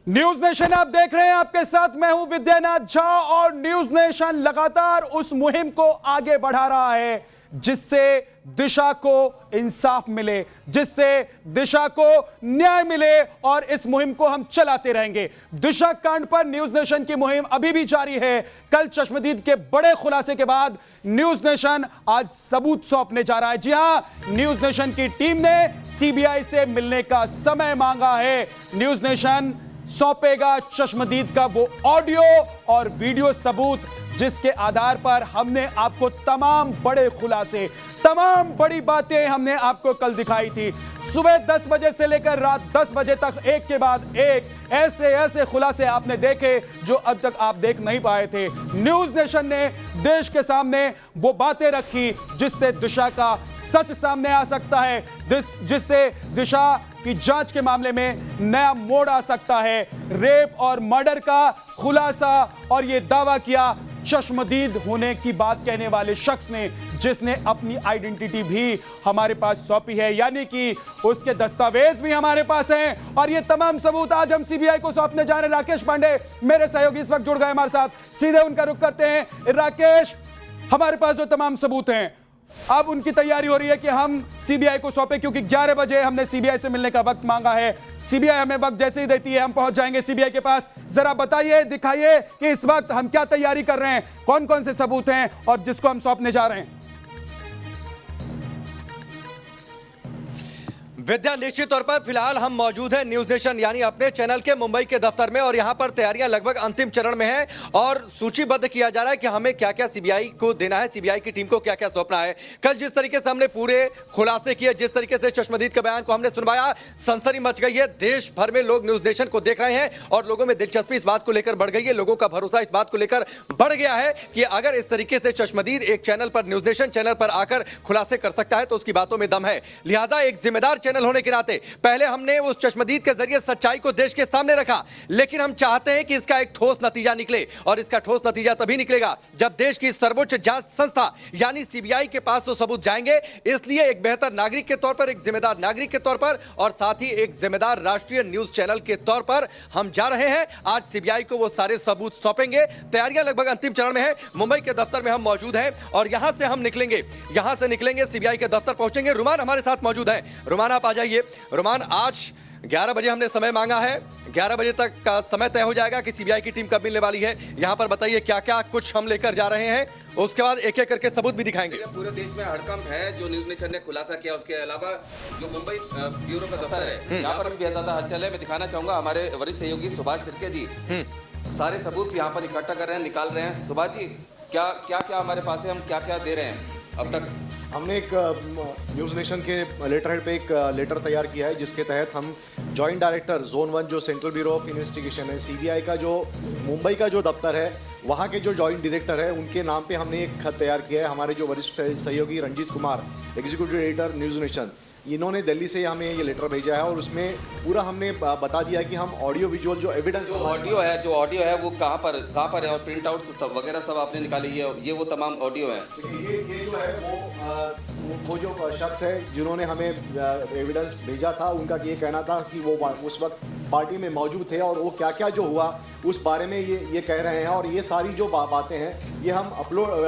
News nation आप देख रहे हैं, आपके साथ मैं हूं विद्यानाथ झा और न्यूज नेशन लगातार उस मुहिम को आगे बढ़ा रहा है जिससे दिशा को इंसाफ मिले, जिससे दिशा को न्याय मिले और इस मुहिम को हम चलाते रहेंगे। दिशा कांड पर न्यूज नेशन की मुहिम अभी भी जारी है। कल चश्मदीद के बड़े खुलासे के बाद न्यूज नेशन आज सबूत सौंपने जा रहा है। जी हां, न्यूज नेशन की टीम ने सीबीआई से मिलने का समय मांगा है। न्यूज नेशन सौंपेगा चश्मदीद का वो ऑडियो और वीडियो सबूत जिसके आधार पर हमने आपको तमाम बड़े खुलासे, तमाम बड़ी बातें हमने आपको कल दिखाई थी। सुबह 10 बजे से लेकर रात 10 बजे तक एक के बाद एक ऐसे ऐसे खुलासे आपने देखे जो अब तक आप देख नहीं पाए थे। न्यूज नेशन ने देश के सामने वो बातें रखी जिससे दिशा का सच सामने आ सकता है, जिससे दिशा की जांच के मामले में नया मोड़ आ सकता है। रेप और मर्डर का खुलासा और यह दावा किया चश्मदीद होने की बात कहने वाले शख्स ने, जिसने अपनी आइडेंटिटी भी हमारे पास सौंपी है, यानी कि उसके दस्तावेज भी हमारे पास हैं। और ये तमाम सबूत आज हम सीबीआई को सौंपने जा रहे हैं। राकेश पांडे मेरे सहयोगी इस वक्त जुड़ गए हमारे साथ, सीधे उनका रुख करते हैं। राकेश, हमारे पास जो तमाम सबूत हैं, अब उनकी तैयारी हो रही है कि हम सीबीआई को सौंपे, क्योंकि 11 बजे हमने सीबीआई से मिलने का वक्त मांगा है। सीबीआई हमें वक्त जैसे ही देती है हम पहुंच जाएंगे सीबीआई के पास। जरा बताइए, दिखाइए कि इस वक्त हम क्या तैयारी कर रहे हैं, कौन कौन से सबूत हैं और जिसको हम सौंपने जा रहे हैं। विद्या, निश्चित तौर पर फिलहाल हम मौजूद हैं न्यूज नेशन यानी अपने चैनल के मुंबई के दफ्तर में और यहां पर तैयारियां लगभग अंतिम चरण में हैं और सूचीबद्ध किया जा रहा है कि हमें क्या क्या सीबीआई को देना है, सीबीआई की टीम को क्या क्या सौंपना है। कल जिस तरीके से हमने पूरे खुलासे किए, जिस तरीके से चश्मदीद के बयान को हमने सुनवाया, सनसनी मच गई है। देश भर में लोग न्यूज नेशन को देख रहे हैं और लोगों में दिलचस्पी इस बात को लेकर बढ़ गई है, लोगों का भरोसा इस बात को लेकर बढ़ गया है कि अगर इस तरीके से चश्मदीद एक चैनल पर, न्यूज नेशन चैनल पर आकर खुलासे कर सकता है तो उसकी बातों में दम है। लिहाजा एक जिम्मेदार चैनल होने के नाते पहले हमने उस चश्मदीद के जरिए सच्चाई को देश के सामने रखा, लेकिन हम चाहते हैं कि इसका एक ठोस नतीजा निकले और इसका ठोस नतीजा तभी निकलेगा जब देश की सर्वोच्च जांच संस्था यानी सीबीआई के पास तो सबूत जाएंगे। इसलिए एक बेहतर नागरिक के तौर पर, एक जिम्मेदार नागरिक के तौर पर और साथ ही एक जिम्मेदार राष्ट्रीय न्यूज चैनल के तौर पर हम जा रहे हैं। आज सीबीआई को वो सारे सबूत सौंपेंगे। तैयारियां लगभग अंतिम चरण में है। मुंबई के दफ्तर में हम मौजूद हैं और यहां से हम निकलेंगे, सीबीआई के दफ्तर पहुंचेंगे। रुमान हमारे साथ मौजूद है। रुमान, आप आ जाइए। रुमान, आज 11 बजे हमने समय मांगा है, 11 बजे तक का समय तय हो जाएगा कि सीबीआई की टीम कब मिलने वाली है। यहाँ पर बताइए क्या क्या कुछ हम लेकर जा रहे हैं, उसके बाद एक एक करके सबूत भी दिखाएंगे। पूरे देश में हड़कंप है जो न्यूज नेशन ने खुलासा किया। उसके अलावा जो मुंबई ब्यूरो का दफ्तर है, यहाँ पर भी बेहद ज्यादा हलचल है। मैं दिखाना चाहूंगा हमारे वरिष्ठ सहयोगी सुभाष शिर्के जी सारे सबूत यहाँ पर इकट्ठा कर रहे हैं, निकाल रहे हैं। सुभाष जी, क्या क्या क्या हमारे पास है, हम क्या क्या दे रहे हैं अब तक? हमने एक न्यूज़ नेशन के लेटर हेड पे एक लेटर तैयार किया है जिसके तहत हम जॉइंट डायरेक्टर जोन 1 जो सेंट्रल ब्यूरो ऑफ इन्वेस्टिगेशन है, सीबीआई का जो मुंबई का जो दफ्तर है, वहाँ के जो जॉइंट डायरेक्टर है उनके नाम पे हमने एक खत तैयार किया है। हमारे जो वरिष्ठ सहयोगी Ranjit Kumar, executive editor News Nation, इन्होंने दिल्ली से हमें ये लेटर भेजा है और उसमें पूरा हमने बता दिया कि हम ऑडियो विजुअल जो एविडेंस, जो ऑडियो है वो कहाँ पर है और प्रिंट आउट वगैरह सब आपने निकाली है, ये वो तमाम ऑडियो है। ये जो है वो जो शख्स है जिन्होंने हमें एविडेंस भेजा था, उनका ये कहना था कि वो उस वक्त पार्टी में मौजूद थे और वो क्या क्या जो हुआ उस बारे में ये कह रहे हैं। और ये सारी जो बातें हैं ये हम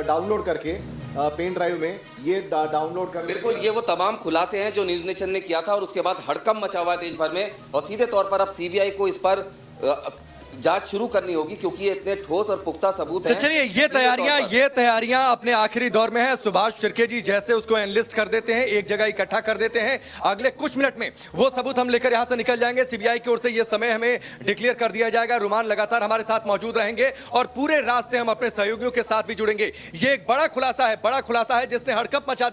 डाउनलोड करके पेन ड्राइव में ये डाउनलोड कर, बिल्कुल ये वो तमाम खुलासे हैं जो न्यूज नेशन ने किया था और उसके बाद हड़कंप मचा हुआ है देश भर में। और सीधे तौर पर अब सीबीआई को इस पर जांच शुरू करनी होगी क्योंकि ये इतने ठोस और पुख्ता सबूत हैं। चलिए, ये तैयारियां अपने आखिरी दौर में है। सुभाष शिर्के जी जैसे उसको एनलिस्ट कर देते हैं, एक जगह इकट्ठा कर देते हैं, अगले कुछ मिनट में वो सबूत हम लेकर यहां से निकल जाएंगे। सीबीआई की ओर से ये समय हमें डिक्लेयर कर दिया जाएगा। रुमान लगातार हमारे साथ मौजूद रहेंगे और पूरे रास्ते हम अपने सहयोगियों के साथ भी जुड़ेंगे। ये एक बड़ा खुलासा है जिसने हड़कंप मचा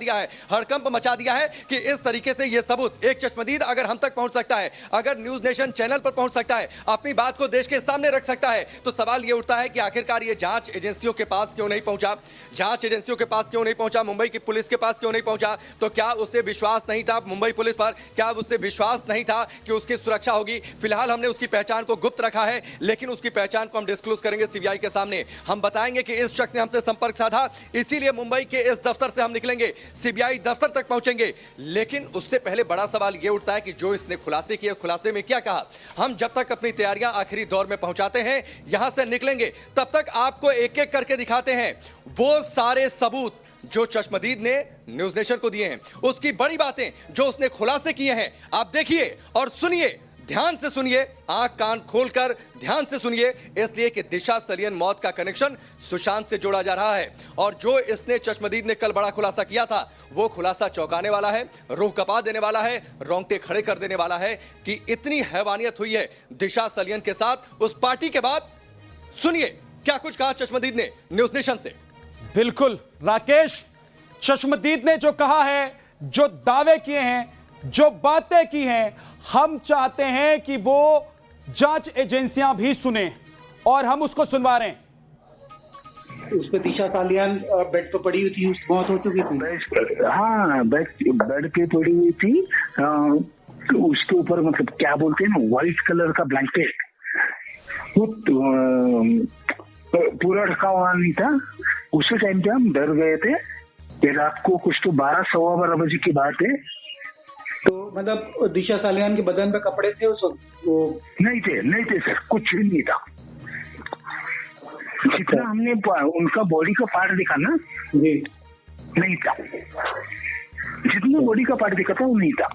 दिया है कि इस तरीके से ये सबूत, एक चश्मदीद अगर हम तक पहुंच सकता है, अगर न्यूज नेशन चैनल पर पहुंच सकता है, अपनी बात को देश के सामने रख सकता है। तो सवाल यह उठता है कि आखिरकार ये जांच एजेंसियों के पास क्यों नहीं पहुंचा, जांच एजेंसियों के पास क्यों नहीं पहुंचा, मुंबई की पुलिस के पास क्यों नहीं पहुंचा? तो क्या उसे विश्वास नहीं था मुंबई पुलिस पर? क्या उसे विश्वास नहीं था कि उसकी सुरक्षा होगी? फिलहाल हमने उसकी पहचान को गुप्त रखा है, लेकिन उसकी पहचान को हम डिस्क्लोज करेंगे सीबीआई के सामने। हम बताएंगे कि इस शख्स ने हमसे संपर्क साधा, इसीलिए मुंबई के इस दफ्तर से हम निकलेंगे, सीबीआई दफ्तर तक पहुंचेंगे। लेकिन उससे पहले बड़ा सवाल यह उठता है कि जो इसने खुलासे किए, खुलासे में क्या कहा? हम जब तक अपनी तैयारियां आखिरी दौर में पहुंचाते हैं, यहां से निकलेंगे, तब तक आपको एक एक करके दिखाते हैं वो सारे सबूत जो चश्मदीद ने न्यूज नेशन को दिए हैं, उसकी बड़ी बातें जो उसने खुलासे किए हैं। आप देखिए और सुनिए, ध्यान से सुनिए, आंख कान खोलकर ध्यान से सुनिए, इसलिए कि दिशा सलियन मौत का कनेक्शन सुशांत से जोड़ा जा रहा है। और जो इसने चश्मदीद ने कल बड़ा खुलासा किया था, वो खुलासा चौंकाने वाला है, रूह कपा देने वाला है, रोंगटे खड़े कर देने वाला है कि इतनी हैवानियत हुई है दिशा सलियन के साथ उस पार्टी के बाद। सुनिए क्या कुछ कहा चश्मदीद ने न्यूज नेशन से। बिल्कुल राकेश, चश्मदीद ने जो कहा है, जो दावे किए हैं, जो बातें की हैं, हम चाहते हैं कि वो जांच एजेंसियां भी सुने और हम उसको सुनवा रहे हैं। उस पे दिशा सालियान बेड पे पड़ी हुई थी, उसकी मौत हो चुकी थी। हाँ, बेड पे पड़ी हुई थी। उसके ऊपर मतलब क्या बोलते हैं ना, व्हाइट कलर का ब्लैंकेट, वो पूरा ढका हुआ नहीं था। उसी टाइम पे हम डर गए थे कि रात को कुछ तो 12-12 बजे की बात है। तो मतलब दिशा सालियान के बदन पे कपड़े थे उस वक्त? वो नहीं थे सर, कुछ भी नहीं था। जितना हमने उनका बॉडी का पार्ट देखा ना, जी नहीं था। जितना बॉडी का पार्ट देखा था वो नहीं था।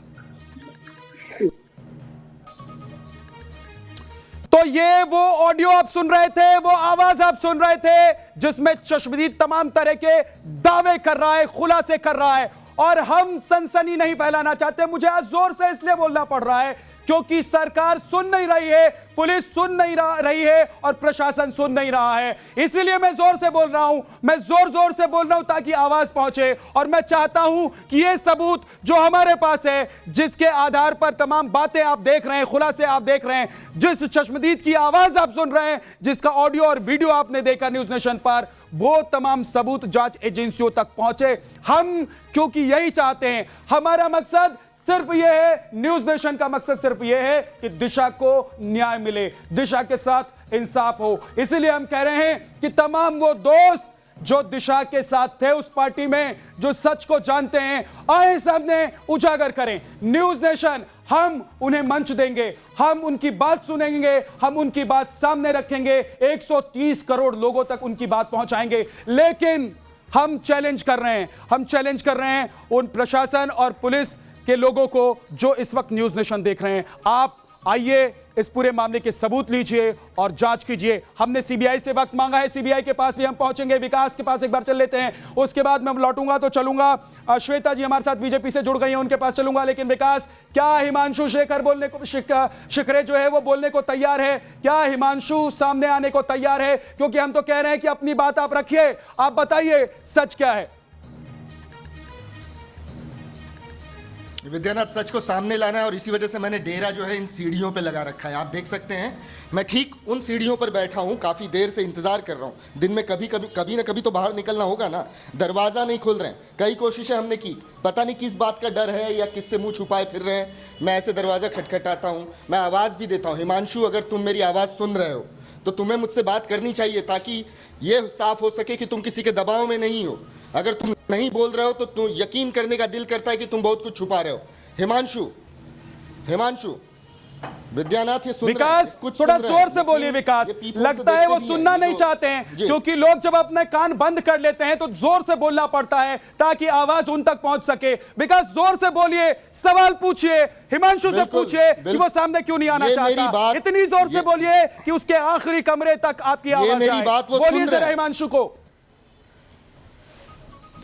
तो ये वो ऑडियो आप सुन रहे थे, वो आवाज आप सुन रहे थे, जिसमें चश्मदीद तमाम तरह के दावे कर रहा है, खुलासे कर रहा है। और हम सनसनी नहीं फैलाना चाहते, मुझे आज जोर से इसलिए बोलना पड़ रहा है क्योंकि सरकार सुन नहीं रही है, पुलिस सुन नहीं रही है और प्रशासन सुन नहीं रहा है। इसीलिए मैं जोर से बोल रहा हूं, मैं जोर से बोल रहा हूं ताकि आवाज पहुंचे। और मैं चाहता हूं कि ये सबूत जो हमारे पास है, जिसके आधार पर तमाम बातें आप देख रहे हैं, खुलासे आप देख रहे हैं, जिस चश्मदीद की आवाज आप सुन रहे हैं, जिसका ऑडियो और वीडियो आपने देखा न्यूज नेशन पर, वो तमाम सबूत जांच एजेंसियों तक पहुंचे। हम क्योंकि यही चाहते हैं, हमारा मकसद सिर्फ यह है, न्यूज नेशन का मकसद सिर्फ यह है कि दिशा को न्याय मिले, दिशा के साथ इंसाफ हो। इसलिए हम कह रहे हैं कि तमाम वो दोस्त जो दिशा के साथ थे उस पार्टी में, जो सच को जानते हैं, आए सामने उजागर करें। न्यूज नेशन, हम उन्हें मंच देंगे, हम उनकी बात सुनेंगे, हम उनकी बात सामने रखेंगे, 130 करोड़ लोगों तक उनकी बात पहुंचाएंगे। लेकिन हम चैलेंज कर रहे हैं उन प्रशासन और पुलिस के लोगों को जो इस वक्त न्यूज नेशन देख रहे हैं। आप आइए, इस पूरे मामले के सबूत लीजिए और जांच कीजिए। हमने सीबीआई से वक्त मांगा है, सीबीआई के पास भी हम पहुंचेंगे। विकास के पास एक बार चल लेते हैं, उसके बाद मैं लौटूंगा तो चलूंगा। श्वेता जी हमारे साथ बीजेपी से जुड़ गई हैं, उनके पास चलूंगा। लेकिन विकास, क्या हिमांशु शेखर बोलने को, शिखरे जो है वो बोलने को तैयार है? क्या हिमांशु सामने आने को तैयार है? क्योंकि हम तो कह रहे हैं कि अपनी बात आप रखिए, आप बताइए सच क्या है। विद्यानाथ, सच को सामने लाना है और इसी वजह से मैंने डेरा जो है इन सीढ़ियों पे लगा रखा है। आप देख सकते हैं मैं ठीक उन सीढ़ियों पर बैठा हूँ, काफ़ी देर से इंतज़ार कर रहा हूँ। दिन में कभी ना कभी तो बाहर निकलना होगा ना। दरवाज़ा नहीं खोल रहे हैं, कई कोशिशें हमने की, पता नहीं किस बात का डर है या किससे मुंह छुपाए फिर रहे हैं। मैं ऐसे दरवाज़ा खटखटाता हूँ, मैं आवाज़ भी देता हूँ। हिमांशु, अगर तुम मेरी आवाज़ सुन रहे हो तो तुम्हें मुझसे बात करनी चाहिए ताकि ये साफ हो सके कि तुम किसी के दबाव में नहीं हो। अगर तुम नहीं बोल रहे हो तो तुम यकीन करने का दिल करता है कि तुम बहुत कुछ छुपा रहे हो। हिमांशु, विद्यानाथ ये सुन रहे हैं, विकास, थोड़ा जोर से बोलिए विकास। लगता है वो सुनना नहीं चाहते हैं, क्योंकि लोग जब अपने कान बंद कर लेते हैं तो जोर से बोलना पड़ता है ताकि आवाज उन तक पहुंच सके। विकास, जोर से बोलिए, सवाल पूछिए, हिमांशु से पूछिए कि वो सामने क्यों नहीं आना चाहता। इतनी जोर से बोलिए कि उसके आखिरी कमरे तक आपकी आवाज जाए। बोलिए जरा हिमांशु को।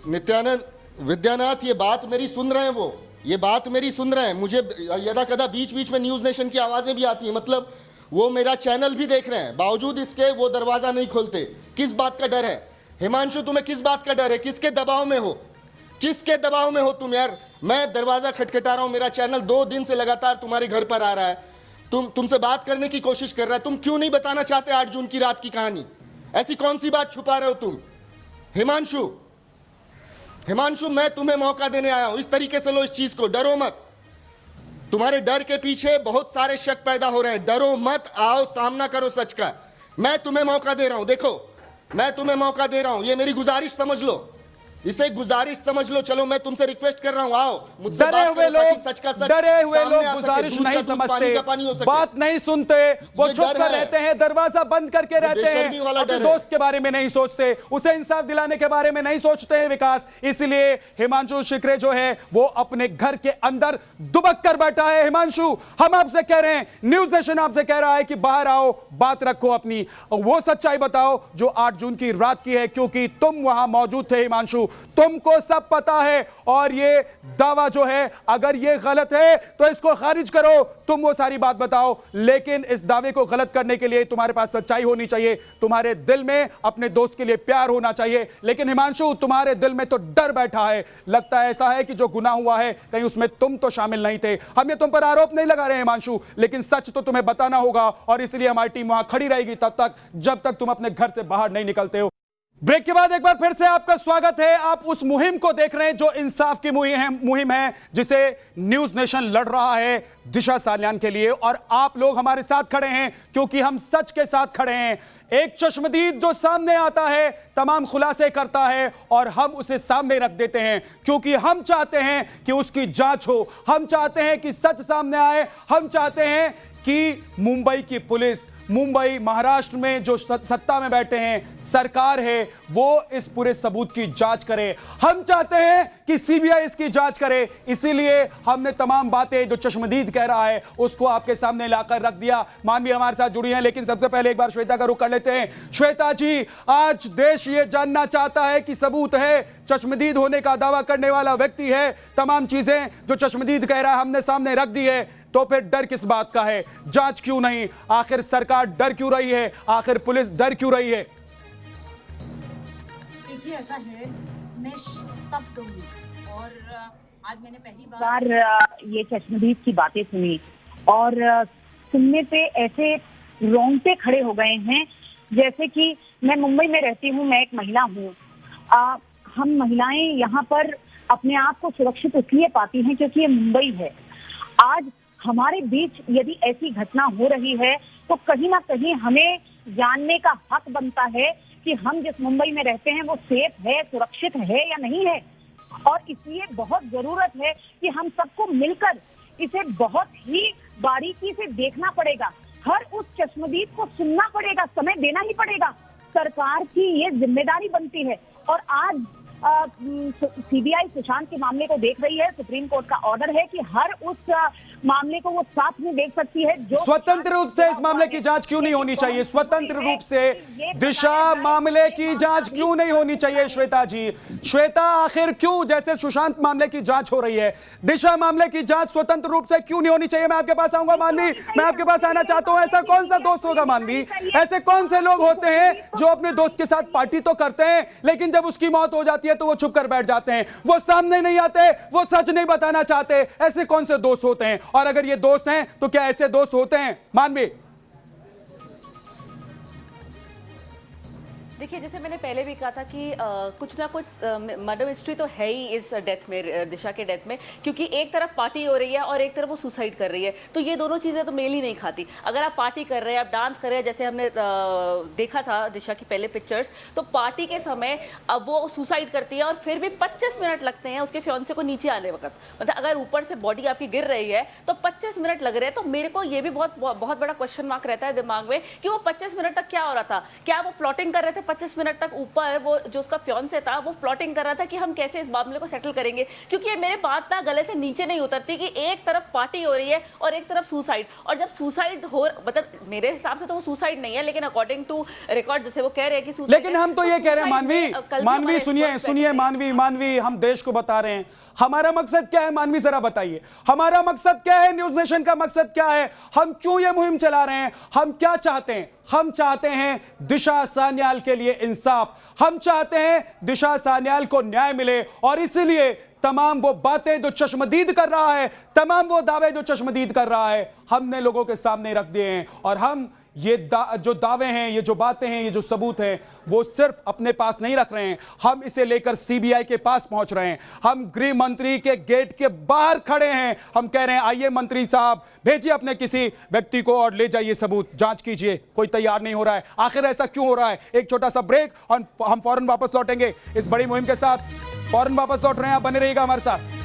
नित्यानंद, विद्यानाथ, ये बात मेरी सुन रहे हैं, वो ये बात मेरी सुन रहे हैं। मुझे यदा कदा बीच बीच में न्यूज नेशन की आवाजें भी आती हैं, मतलब वो मेरा चैनल भी देख रहे हैं, बावजूद इसके वो दरवाजा नहीं खोलते। किस बात का डर है हिमांशु? तुम्हें किस बात का डर है? किसके दबाव में हो? किसके दबाव में हो तुम यार? मैं दरवाजा खटखटा रहा हूं, मेरा चैनल 2 दिन से लगातार तुम्हारे घर पर आ रहा है, तुमसे बात करने की कोशिश कर रहा है। तुम क्यों नहीं बताना चाहते 8 जून की रात की कहानी? ऐसी कौन सी बात छुपा रहे हो तुम? हिमांशु, मैं तुम्हें मौका देने आया हूं। इस तरीके से लो इस चीज को, डरो मत। तुम्हारे डर के पीछे बहुत सारे शक पैदा हो रहे हैं। डरो मत, आओ सामना करो सच का। मैं तुम्हें मौका दे रहा हूं। देखो, मैं तुम्हें मौका दे रहा हूं। ये मेरी गुजारिश समझ लो, इसे गुजारिश समझ लो। चलो, मैं तुमसे रिक्वेस्ट कर रहा हूं, आओ मुझसे डरे बात हुए करो ताकि लोग, सच का सच डरे हुए सामने लोग आ सके। गुजारिश दूध का नहीं दूध, समझते, पानी का पानी हो सके। बात नहीं सुनते, वो ये चुप डर कर है। रहते हैं, दरवाजा बंद करके रहते हैं, बेशर्मी वाला अपने डर है। दोस्त के बारे में नहीं सोचते, उसे इंसाफ दिलाने के बारे में नहीं सोचते हैं विकास। इसलिए हिमांशु शिकरे जो है वो अपने घर के अंदर दुबक कर बैठा है। हिमांशु, हम आपसे कह रहे हैं, न्यूज नेशन आपसे कह रहा है कि बाहर आओ, बात रखो अपनी, वो सच्चाई बताओ जो 8 जून की रात की है, क्योंकि तुम वहां मौजूद थे हिमांशु, तुमको सब पता है। और ये दावा जो है, अगर ये गलत है तो इसको खारिज करो, तुम वो सारी बात बताओ, लेकिन इस दावे को गलत करने के लिए तुम्हारे पास सच्चाई होनी चाहिए, तुम्हारे दिल में अपने दोस्त के लिए प्यार होना चाहिए। लेकिन हिमांशु, तुम्हारे दिल में तो डर बैठा है। लगता है ऐसा है कि जो गुनाह हुआ है कहीं उसमें तुम तो शामिल नहीं थे। हम ये तुम पर आरोप नहीं लगा रहे हैं हिमांशु, लेकिन सच तो तुम्हें बताना होगा, और इसलिए हमारी टीम वहां खड़ी रहेगी तब तक जब तक तुम अपने घर से बाहर नहीं निकलते हो। ब्रेक के बाद एक बार फिर से आपका स्वागत है। आप उस मुहिम को देख रहे हैं जो इंसाफ की मुहिम है, जिसे न्यूज नेशन लड़ रहा है दिशा सालियान के लिए, और आप लोग हमारे साथ खड़े हैं क्योंकि हम सच के साथ खड़े हैं। एक चश्मदीद जो सामने आता है तमाम खुलासे करता है, और हम उसे सामने रख देते हैं क्योंकि हम चाहते हैं कि उसकी जांच हो, हम चाहते हैं कि सच सामने आए, हम चाहते हैं कि मुंबई की पुलिस, मुंबई महाराष्ट्र में जो सत्ता में बैठे हैं, सरकार है, वो इस पूरे सबूत की जांच करे। हम चाहते हैं कि सीबीआई इसकी जांच करे। इसीलिए हमने तमाम बातें जो चश्मदीद कह रहा है उसको आपके सामने लाकर रख दिया। मानवी हमारे साथ जुड़ी हैं, लेकिन सबसे पहले एक बार श्वेता का रुख कर लेते हैं। श्वेता जी, आज देश ये जानना चाहता है कि सबूत है, चश्मदीद होने का दावा करने वाला व्यक्ति है, तमाम चीजें जो चश्मदीद कह रहा है हमने सामने रख दी है, तो फिर डर किस बात का है? जांच क्यों नहीं? आखिर सरकार डर क्यों रही है? आखिर पुलिस डर क्यों रही है? देखिए, ऐसा है, मैं तब दूंगी, और आज मैंने पहली बार ये चश्मदीद की बातें सुनी, और सुनने पे ऐसे रोंगटे खड़े हो गए हैं जैसे कि मैं मुंबई में रहती हूँ, मैं एक महिला हूँ। हम महिलाएं यहाँ पर अपने आप को सुरक्षित इसलिए पाती हैं क्योंकि ये मुंबई है। आज हमारे बीच यदि ऐसी घटना हो रही है तो कहीं ना कहीं हमें जानने का हक बनता है कि हम जिस मुंबई में रहते हैं वो सेफ है, सुरक्षित है या नहीं है। और इसलिए बहुत जरूरत है कि हम सबको मिलकर इसे बहुत ही बारीकी से देखना पड़ेगा, हर उस चश्मदीद को सुनना पड़ेगा, समय देना ही पड़ेगा। सरकार की ये जिम्मेदारी बनती है। और आज सीबीआई सुशांत के मामले को देख रही है, सुप्रीम कोर्ट का ऑर्डर है कि हर उस मामले को वो साथ में देख सकती है। जो स्वतंत्र रूप से इस मामले की जांच क्यों नहीं होनी चाहिए? स्वतंत्र रूप से दिशा मामले की जांच क्यों नहीं होनी चाहिए? श्वेता जी, श्वेता, आखिर क्यों, जैसे सुशांत मामले की जांच हो रही है, दिशा मामले की जांच स्वतंत्र रूप से क्यों नहीं होनी चाहिए? मैं आपके पास आऊंगा मानवी, मैं आपके पास आना चाहता हूं। ऐसा कौन सा दोस्त होगा मानवी, ऐसे कौन से लोग होते हैं जो अपने दोस्त के साथ पार्टी तो करते हैं लेकिन जब उसकी मौत हो जाती है तो वो छुप कर बैठ जाते हैं, वो सामने नहीं आते, वो सच नहीं बताना चाहते? ऐसे कौन से दोस्त होते हैं? और अगर ये दोस्त हैं तो क्या ऐसे दोस्त होते हैं? मानवी, देखिए, जैसे मैंने पहले भी कहा था कि कुछ ना कुछ मर्डर मिस्ट्री तो है ही इस डेथ में, दिशा के डेथ में, क्योंकि एक तरफ पार्टी हो रही है और एक तरफ वो सुसाइड कर रही है, तो ये दोनों चीज़ें तो मेल ही नहीं खाती। अगर आप पार्टी कर रहे हैं, आप डांस कर रहे हैं, जैसे हमने देखा था दिशा की पहले पिक्चर्स, तो पार्टी के समय अब वो सुसाइड करती है और फिर भी 25 मिनट लगते हैं उसके फियांसे को नीचे आने वक्त। मतलब अगर ऊपर से बॉडी आपकी गिर रही है तो 25 मिनट लग रहे हैं। तो मेरे को ये भी बहुत बड़ा क्वेश्चन मार्क रहता है दिमाग में कि वो 25 मिनट तक क्या हो रहा था? क्या वो प्लॉटिंग कर रहे थे 25 मिनट तक? ऊपर वो जो उसका फियांसे था वो प्लॉटिंग कर रहा था कि हम कैसे इस मामले को सेटल करेंगे, क्योंकि ये मेरे बात ना गले से नीचे नहीं उतरती कि एक तरफ पार्टी हो रही है और एक तरफ सुसाइड। और जब सुसाइड हो, मतलब मेरे हिसाब से तो वो सुसाइड नहीं है, लेकिन अकॉर्डिंग टू रिकॉर्ड जैसे वो कह रहे हैं कि सुसाइड, लेकिन हम तो ये कह रहे हैं मानवी सुनिए मानवी, हम देश को बता रहे हैं हमारा मकसद क्या है। मानवी, जरा बताइए हमारा मकसद क्या है, न्यूज नेशन का मकसद क्या है, हम क्यों ये मुहिम चला रहे हैं, हम क्या चाहते हैं? हम चाहते हैं दिशा सान्याल के लिए इंसाफ, हम चाहते हैं दिशा सान्याल को न्याय मिले, और इसलिए तमाम वो बातें जो चश्मदीद कर रहा है, तमाम वो दावे जो चश्मदीद कर रहा है, हमने लोगों के सामने रख दिए हैं। और हम ये जो दावे हैं, ये जो बातें हैं, ये जो सबूत हैं, वो सिर्फ अपने पास नहीं रख रहे हैं, हम इसे लेकर सीबीआई के पास पहुंच रहे हैं। हम गृह मंत्री के गेट के बाहर खड़े हैं, हम कह रहे हैं आइए मंत्री साहब, भेजिए अपने किसी व्यक्ति को और ले जाइए सबूत, जांच कीजिए। कोई तैयार नहीं हो रहा है। आखिर ऐसा क्यों हो रहा है? एक छोटा सा ब्रेक और हम फौरन वापस लौटेंगे इस बड़ी मुहिम के साथ। फौरन वापस लौट रहे हैं, आप बने रहिएगा हमारे साथ।